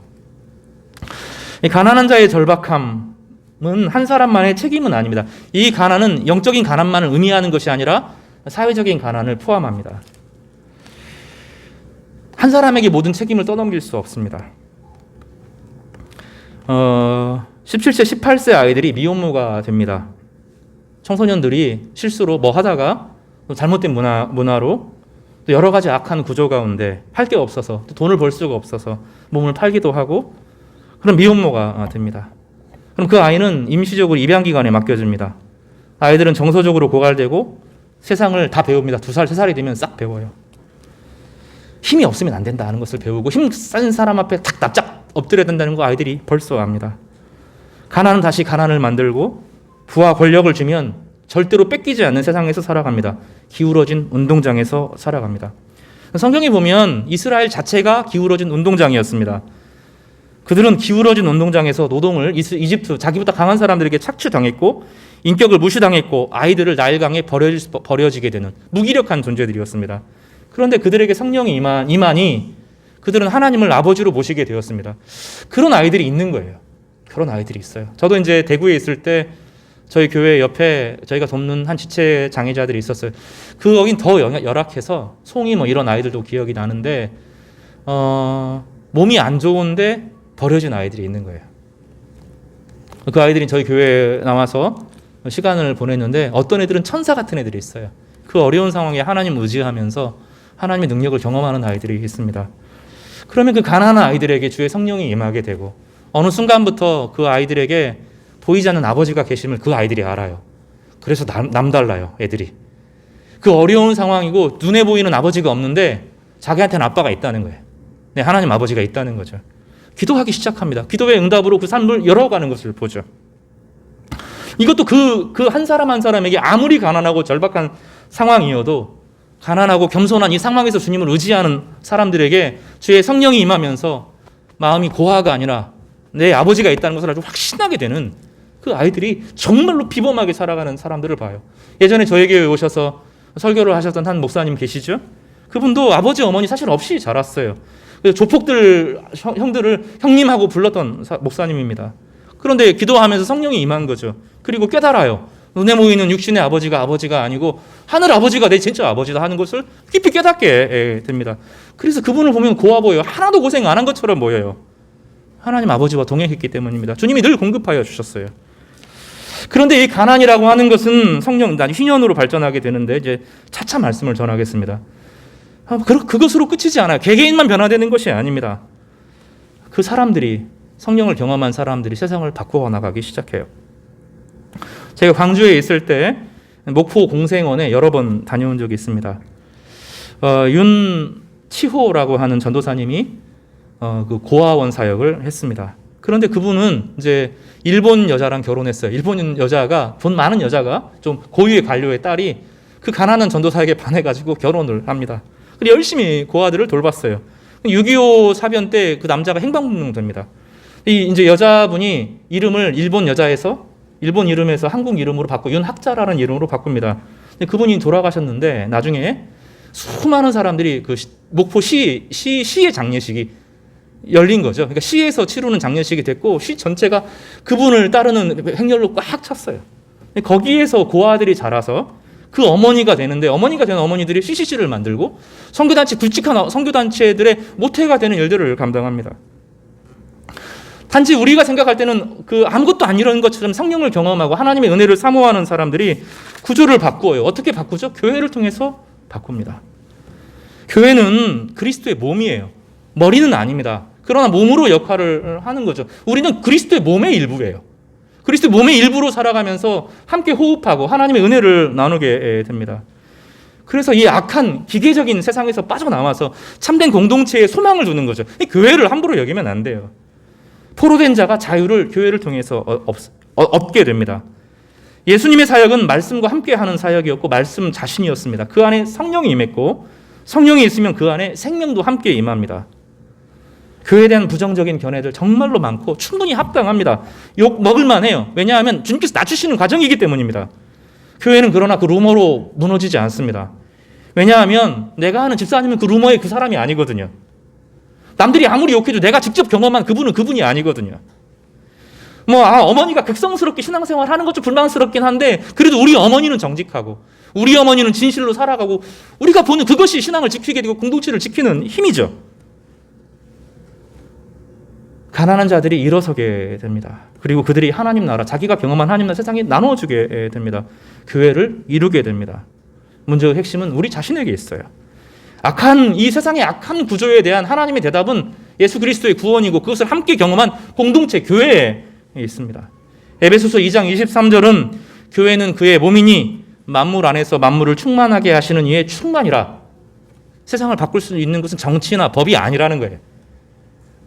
이 가난한 자의 절박함은 한 사람만의 책임은 아닙니다. 이 가난은 영적인 가난만을 의미하는 것이 아니라 사회적인 가난을 포함합니다. 한 사람에게 모든 책임을 떠넘길 수 없습니다. 17세, 18세 아이들이 미혼모가 됩니다. 청소년들이 실수로 뭐 하다가 잘못된 문화로 또 여러 가지 악한 구조 가운데 할 게 없어서, 또 돈을 벌 수가 없어서 몸을 팔기도 하고, 그런 미혼모가 됩니다. 그럼 그 아이는 임시적으로 입양기관에 맡겨집니다. 아이들은 정서적으로 고갈되고 세상을 다 배웁니다. 2살, 3살이 되면 싹 배워요. 힘이 없으면 안 된다는 것을 배우고, 힘센 사람 앞에 탁 납작 엎드려야 된다는 거 아이들이 벌써 압니다. 가난은 다시 가난을 만들고, 부와 권력을 주면 절대로 뺏기지 않는 세상에서 살아갑니다. 기울어진 운동장에서 살아갑니다. 성경에 보면 이스라엘 자체가 기울어진 운동장이었습니다. 그들은 기울어진 운동장에서 노동을 이집트, 자기보다 강한 사람들에게 착취당했고, 인격을 무시당했고, 아이들을 나일강에 버려지게 되는 무기력한 존재들이었습니다. 그런데 그들에게 성령이 임하니 그들은 하나님을 아버지로 모시게 되었습니다. 그런 아이들이 있는 거예요. 그런 아이들이 있어요. 저도 이제 대구에 있을 때 저희 교회 옆에 저희가 돕는 한 지체 장애자들이 있었어요. 거긴 더 열악해서 송이 뭐 이런 아이들도 기억이 나는데, 몸이 안 좋은데 버려진 아이들이 있는 거예요. 그 아이들이 저희 교회에 나와서 시간을 보냈는데, 어떤 애들은 천사 같은 애들이 있어요. 그 어려운 상황에 하나님을 의지하면서 하나님의 능력을 경험하는 아이들이 있습니다. 그러면 그 가난한 아이들에게 주의 성령이 임하게 되고, 어느 순간부터 그 아이들에게 보이지 않는 아버지가 계심을 그 아이들이 알아요. 그래서 남달라요, 애들이. 그 어려운 상황이고 눈에 보이는 아버지가 없는데 자기한테는 아빠가 있다는 거예요. 네, 하나님 아버지가 있다는 거죠. 기도하기 시작합니다. 기도의 응답으로 그 삶을 열어가는 것을 보죠. 이것도 그 한 사람 한 사람에게 아무리 가난하고 절박한 상황이어도, 가난하고 겸손한 이 상황에서 주님을 의지하는 사람들에게 주의 성령이 임하면서 마음이 고아가 아니라 내 아버지가 있다는 것을 아주 확신하게 되는 그 아이들이 정말로 비범하게 살아가는 사람들을 봐요. 예전에 저에게 오셔서 설교를 하셨던 한 목사님 계시죠? 그분도 아버지 어머니 사실 없이 자랐어요. 그래서 조폭들 형들을 형님하고 불렀던 목사님입니다. 그런데 기도하면서 성령이 임한 거죠. 그리고 깨달아요. 눈에 보이는 육신의 아버지가 아니고 하늘 아버지가 내 진짜 아버지다 하는 것을 깊이 깨닫게 됩니다. 그래서 그분을 보면 고와 보여요. 하나도 고생 안 한 것처럼 보여요. 하나님 아버지와 동행했기 때문입니다. 주님이 늘 공급하여 주셨어요. 그런데 이 가난이라고 하는 것은 성령 휘년으로 발전하게 되는데 이제 차차 말씀을 전하겠습니다. 그것으로 끝이지 않아요. 개개인만 변화되는 것이 아닙니다. 그 사람들이 성령을 경험한 사람들이 세상을 바꾸어 나가기 시작해요. 제가 광주에 있을 때 목포 공생원에 여러 번 다녀온 적이 있습니다. 윤치호라고 하는 전도사님이 그 고아원 사역을 했습니다. 그런데 그분은 이제 일본 여자랑 결혼했어요. 일본 여자가 돈 많은 여자가 좀 고유의 관료의 딸이 그 가난한 전도사에게 반해가지고 결혼을 합니다. 그리고 열심히 고아들을 돌봤어요. 6.25 사변 때 그 남자가 행방불명 됩니다. 이제 여자분이 이름을 일본 이름에서 한국 이름으로 바꾸고 윤학자라는 이름으로 바꿉니다. 근데 그분이 돌아가셨는데 나중에 수많은 사람들이 그 목포 시의 장례식이 열린 거죠. 그러니까 시에서 치르는 장례식이 됐고 시 전체가 그분을 따르는 행렬로 꽉 찼어요. 거기에서 고아들이 자라서 그 어머니가 되는데 어머니가 된 어머니들이 CCC를 만들고 선교단체 굵직한 선교단체들의 모태가 되는 일들을 감당합니다. 단지 우리가 생각할 때는 그 아무것도 안 이런 것처럼 성령을 경험하고 하나님의 은혜를 사모하는 사람들이 구조를 바꾸어요. 어떻게 바꾸죠? 교회를 통해서 바꿉니다. 교회는 그리스도의 몸이에요. 머리는 아닙니다. 그러나 몸으로 역할을 하는 거죠. 우리는 그리스도의 몸의 일부예요. 그리스도의 몸의 일부로 살아가면서 함께 호흡하고 하나님의 은혜를 나누게 됩니다. 그래서 이 악한 기계적인 세상에서 빠져나와서 참된 공동체에 소망을 두는 거죠. 이 교회를 함부로 여기면 안 돼요. 포로된 자가 자유를 교회를 통해서 얻게 됩니다. 예수님의 사역은 말씀과 함께하는 사역이었고 말씀 자신이었습니다. 그 안에 성령이 임했고 성령이 있으면 그 안에 생명도 함께 임합니다. 교회에 대한 부정적인 견해들 정말로 많고 충분히 합당합니다. 욕 먹을만 해요. 왜냐하면 주님께서 낮추시는 과정이기 때문입니다. 교회는 그러나 그 루머로 무너지지 않습니다. 왜냐하면 내가 아는 집사님은 그 루머의 그 사람이 아니거든요. 남들이 아무리 욕해도 내가 직접 경험한 그분은 그분이 아니거든요. 어머니가 극성스럽게 신앙생활 하는 것 좀 불만스럽긴 한데 그래도 우리 어머니는 정직하고 우리 어머니는 진실로 살아가고 우리가 보는 그것이 신앙을 지키게 되고 공동체를 지키는 힘이죠. 가난한 자들이 일어서게 됩니다. 그리고 그들이 하나님 나라, 자기가 경험한 하나님 나라 세상에 나눠주게 됩니다. 교회를 이루게 됩니다. 문제의 핵심은 우리 자신에게 있어요. 이 세상의 악한 구조에 대한 하나님의 대답은 예수 그리스도의 구원이고 그것을 함께 경험한 공동체 교회에 있습니다. 에베소서 2장 23절은 교회는 그의 몸이니 만물 안에서 만물을 충만하게 하시는 이의 충만이라. 세상을 바꿀 수 있는 것은 정치나 법이 아니라는 거예요.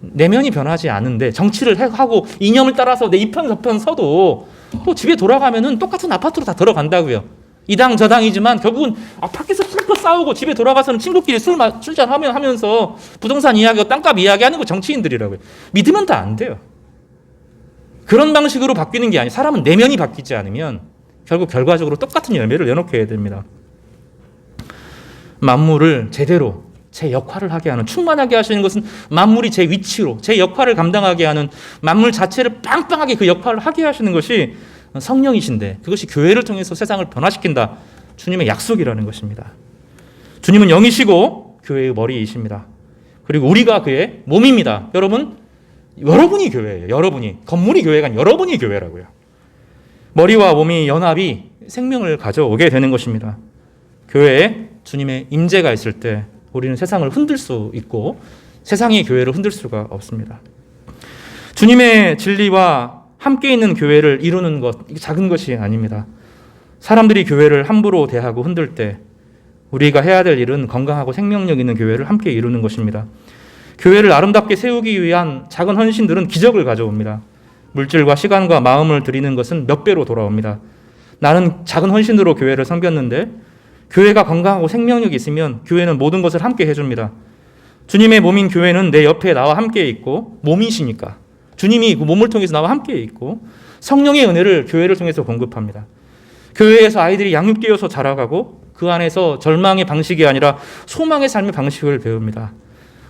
내면이 변하지 않은데 정치를 하고 이념을 따라서 내 이편 저편 서도 또 집에 돌아가면은 똑같은 아파트로 다 들어간다고요. 이 당 저 당이지만 결국은 밖에서 풀고 싸우고 집에 돌아가서는 친구끼리 술잔하면서 부동산 이야기하고 땅값 이야기하는 거 정치인들이라고요. 믿으면 다 안 돼요. 그런 방식으로 바뀌는 게 아니에요. 사람은 내면이 바뀌지 않으면 결국 결과적으로 똑같은 열매를 내놓게 됩니다. 만물을 제대로 제 역할을 하게 하는, 충만하게 하시는 것은 만물이 제 위치로 제 역할을 감당하게 하는, 만물 자체를 빵빵하게 그 역할을 하게 하시는 것이 성령이신데 그것이 교회를 통해서 세상을 변화시킨다. 주님의 약속이라는 것입니다. 주님은 영이시고 교회의 머리이십니다. 그리고 우리가 그의 몸입니다. 여러분이 교회예요. 여러분이. 건물이 교회가 아니라 여러분이 교회라고요. 머리와 몸이 연합이 생명을 가져오게 되는 것입니다. 교회에 주님의 임재가 있을 때 우리는 세상을 흔들 수 있고 세상이 교회를 흔들 수가 없습니다. 주님의 진리와 함께 있는 교회를 이루는 것, 작은 것이 아닙니다. 사람들이 교회를 함부로 대하고 흔들 때 우리가 해야 될 일은 건강하고 생명력 있는 교회를 함께 이루는 것입니다. 교회를 아름답게 세우기 위한 작은 헌신들은 기적을 가져옵니다. 물질과 시간과 마음을 드리는 것은 몇 배로 돌아옵니다. 나는 작은 헌신으로 교회를 섬겼는데 교회가 건강하고 생명력이 있으면 교회는 모든 것을 함께 해줍니다. 주님의 몸인 교회는 내 옆에 나와 함께 있고 몸이시니까 주님이 그 몸을 통해서 나와 함께 있고 성령의 은혜를 교회를 통해서 공급합니다. 교회에서 아이들이 양육되어서 자라가고 그 안에서 절망의 방식이 아니라 소망의 삶의 방식을 배웁니다.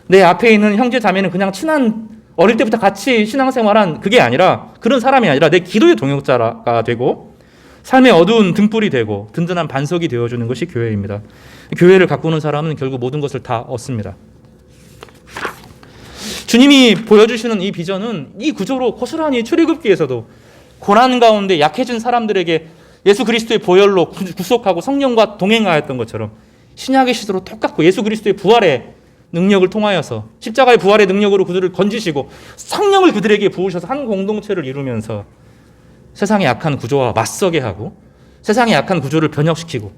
내 앞에 있는 형제 자매는 그냥 친한 어릴 때부터 같이 신앙생활한 그게 아니라 그런 사람이 아니라 내 기도의 동역자가 되고 삶의 어두운 등불이 되고 든든한 반석이 되어주는 것이 교회입니다. 교회를 가꾸는 사람은 결국 모든 것을 다 얻습니다. 주님이 보여주시는 이 비전은 이 구조로 고스란히 출애굽기에서도 고난 가운데 약해진 사람들에게 예수 그리스도의 보혈로 구속하고 성령과 동행하였던 것처럼 신약의 시대로 똑같고 예수 그리스도의 부활의 능력을 통하여서 십자가의 부활의 능력으로 그들을 건지시고 성령을 그들에게 부으셔서 한 공동체를 이루면서 세상의 약한 구조와 맞서게 하고 세상의 약한 구조를 변혁시키고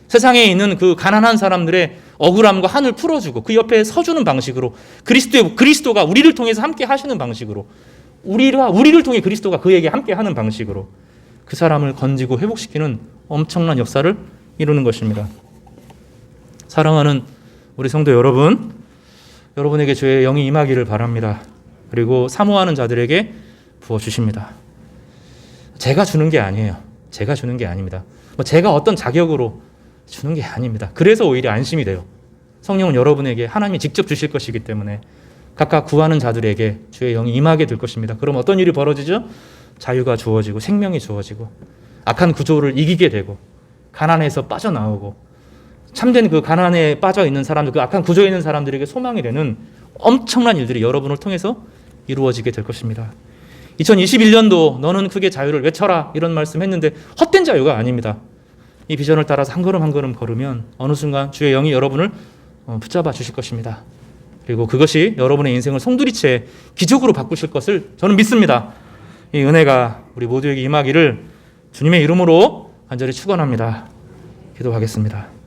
세상에 있는 그 가난한 사람들의 억울함과 한을 풀어주고 그 옆에 서주는 방식으로 그리스도가 우리를 통해서 함께 하시는 방식으로 우리를 통해 그리스도가 그에게 함께 하는 방식으로 그 사람을 건지고 회복시키는 엄청난 역사를 이루는 것입니다. 사랑하는 우리 성도 여러분, 여러분에게 주의 영이 임하기를 바랍니다. 그리고 사모하는 자들에게 부어주십니다. 제가 주는 게 아니에요. 제가 주는 게 아닙니다. 제가 어떤 자격으로 주는 게 아닙니다. 그래서 오히려 안심이 돼요. 성령은 여러분에게 하나님이 직접 주실 것이기 때문에 각각 구하는 자들에게 주의 영이 임하게 될 것입니다. 그럼 어떤 일이 벌어지죠? 자유가 주어지고 생명이 주어지고 악한 구조를 이기게 되고 가난에서 빠져나오고 참된 그 가난에 빠져 있는 사람들, 그 악한 구조에 있는 사람들에게 소망이 되는 엄청난 일들이 여러분을 통해서 이루어지게 될 것입니다. 2021년도 너는 크게 자유를 외쳐라 이런 말씀했는데 헛된 자유가 아닙니다. 이 비전을 따라서 한 걸음 한 걸음 걸으면 어느 순간 주의 영이 여러분을 붙잡아 주실 것입니다. 그리고 그것이 여러분의 인생을 송두리째 기적으로 바꾸실 것을 저는 믿습니다. 이 은혜가 우리 모두에게 임하기를 주님의 이름으로 간절히 축원합니다. 기도하겠습니다.